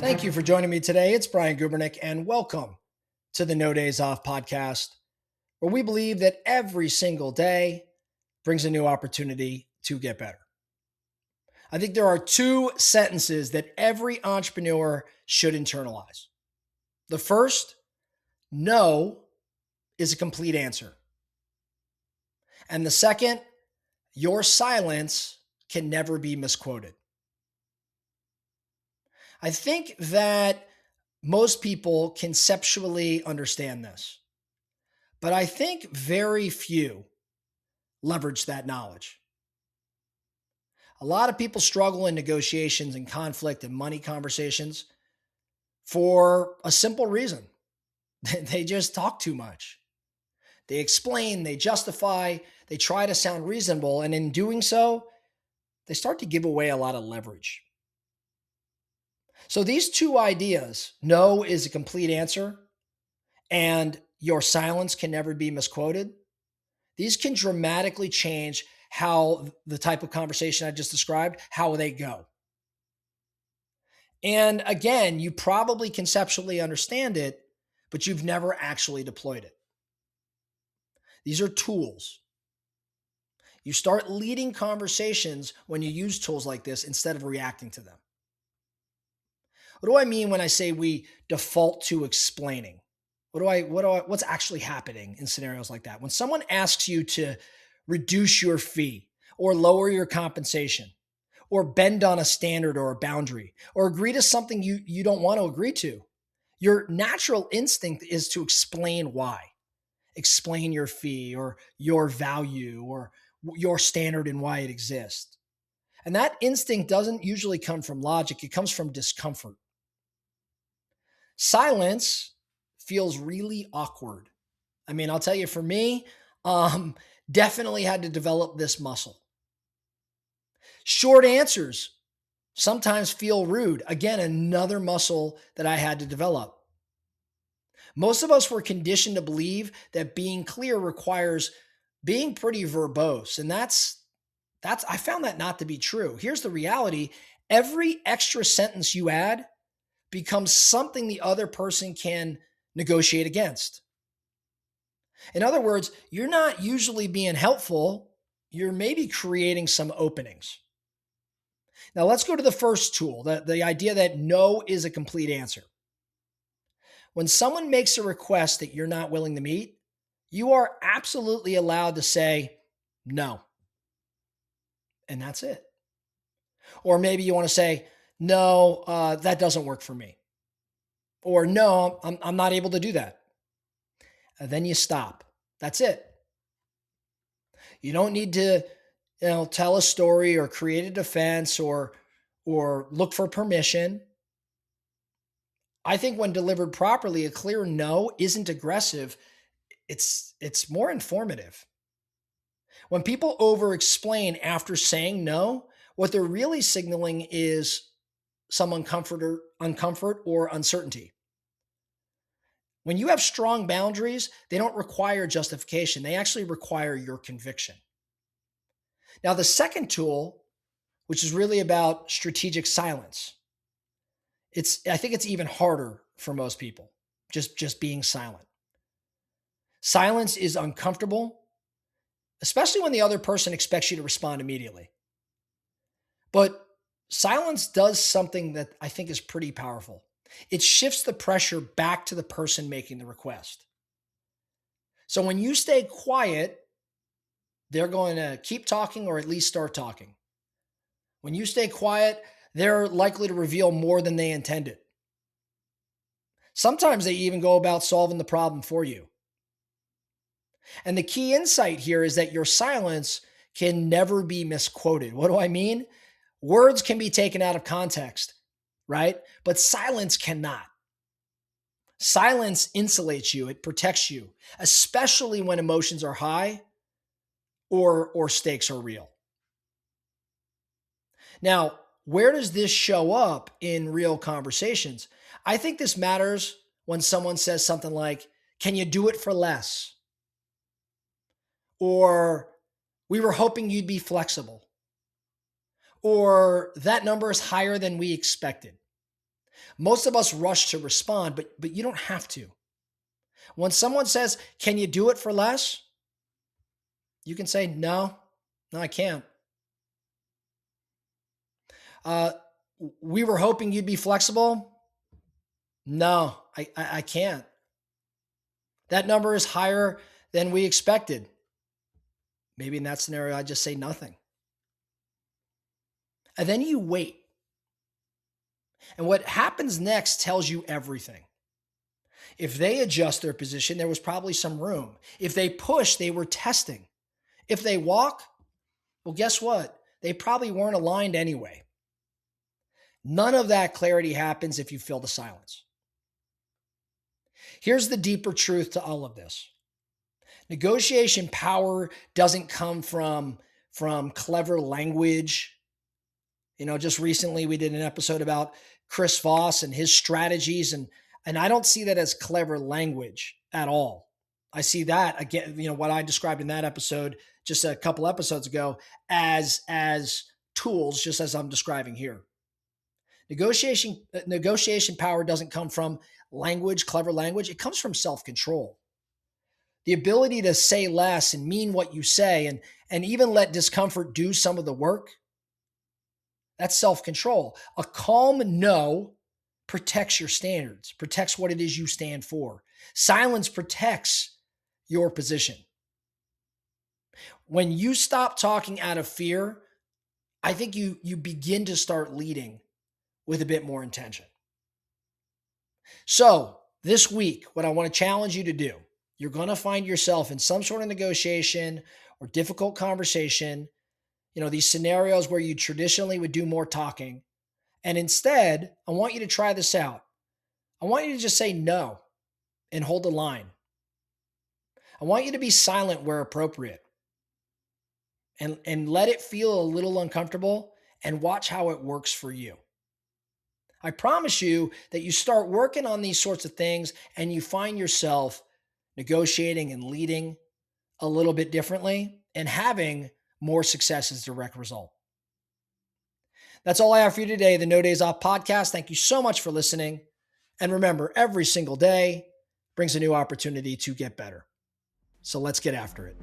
Thank you for joining me today. It's Brian Gubernick, and welcome to the No Days Off podcast, where we believe that every single day brings a new opportunity to get better. I think there are two sentences that every entrepreneur should internalize. The first, no is a complete answer. And the second, your silence can never be misquoted. I think that most people conceptually understand this, but I think very few leverage that knowledge. A lot of people struggle in negotiations and conflict and money conversations for a simple reason. They just talk too much. They explain, they justify, they try to sound reasonable, and in doing so, they start to give away a lot of leverage. So these two ideas, no is a complete answer and your silence can never be misquoted, these can dramatically change how the type of conversation I just described, how they go. And again, you probably conceptually understand it, but you've never actually deployed it. These are tools. You start leading conversations when you use tools like this instead of reacting to them. What do I mean when I say we default to explaining? What's actually happening in scenarios like that? When someone asks you to reduce your fee or lower your compensation or bend on a standard or a boundary or agree to something you don't want to agree to, your natural instinct is to explain why. Explain your fee or your value or your standard and why it exists. And that instinct doesn't usually come from logic. It comes from discomfort. Silence feels really awkward. I mean, I'll tell you, for me, definitely had to develop this muscle. Short answers sometimes feel rude. Again, another muscle that I had to develop. Most of us were conditioned to believe that being clear requires being pretty verbose. And that's I found that not to be true. Here's the reality. Every extra sentence you add becomes something the other person can negotiate against. In other words, you're not usually being helpful. You're maybe creating some openings. Now let's go to the first tool, the idea that no is a complete answer. When someone makes a request that you're not willing to meet, you are absolutely allowed to say no. And that's it. Or maybe you want to say, no, that doesn't work for me. Or no, I'm not able to do that. And then you stop. That's it. You don't need to, tell a story or create a defense or look for permission. I think when delivered properly, a clear no isn't aggressive. It's more informative. When people over-explain after saying no, what they're really signaling is some uncomfort or uncertainty. When you have strong boundaries, they don't require justification. They actually require your conviction. Now, the second tool, which is really about strategic silence, I think it's even harder for most people, just being silent. Silence is uncomfortable, especially when the other person expects you to respond immediately. But silence does something that I think is pretty powerful. It shifts the pressure back to the person making the request. So when you stay quiet, they're going to keep talking or at least start talking. When you stay quiet, they're likely to reveal more than they intended. Sometimes they even go about solving the problem for you. And the key insight here is that your silence can never be misquoted. What do I mean? Words can be taken out of context, right? But silence cannot. Silence insulates you. It protects you, especially when emotions are high or stakes are real. Now, where does this show up in real conversations? I think this matters when someone says something like, "Can you do it for less?" Or, "We were hoping you'd be flexible." or that number is higher than we expected. Most of us rush to respond, but you don't have to. When someone says, "Can you do it for less?" You can say, "No, no, I can't." Uh, we were hoping you'd be flexible. No, I can't. That number is higher than we expected. Maybe in that scenario, I just say nothing. And then you wait. And what happens next tells you everything. If they adjust their position, there was probably some room. If they push, they were testing. If they walk, well, guess what? They probably weren't aligned anyway. None of that clarity happens if you fill the silence. Here's the deeper truth to all of this. Negotiation power doesn't come from clever language. Just recently we did an episode about Chris Voss and his strategies, and I don't see that as clever language at all. I see that again, what I described in that episode just a couple episodes ago as tools, just as I'm describing here. Negotiation power doesn't come from language, clever language. It comes from self-control. The ability to say less and mean what you say, and even let discomfort do some of the work. That's self-control. A calm no protects your standards, protects what it is you stand for. Silence protects your position. When you stop talking out of fear, I think you begin to start leading with a bit more intention. So this week, what I want to challenge you to do, you're going to find yourself in some sort of negotiation or difficult conversation, these scenarios where you traditionally would do more talking. And instead, I want you to try this out. I want you to just say no and hold the line. I want you to be silent where appropriate and let it feel a little uncomfortable and watch how it works for you. I promise you that you start working on these sorts of things and you find yourself negotiating and leading a little bit differently and having more success as a direct result. That's all I have for you today, the No Days Off podcast. Thank you so much for listening. And remember, every single day brings a new opportunity to get better. So let's get after it.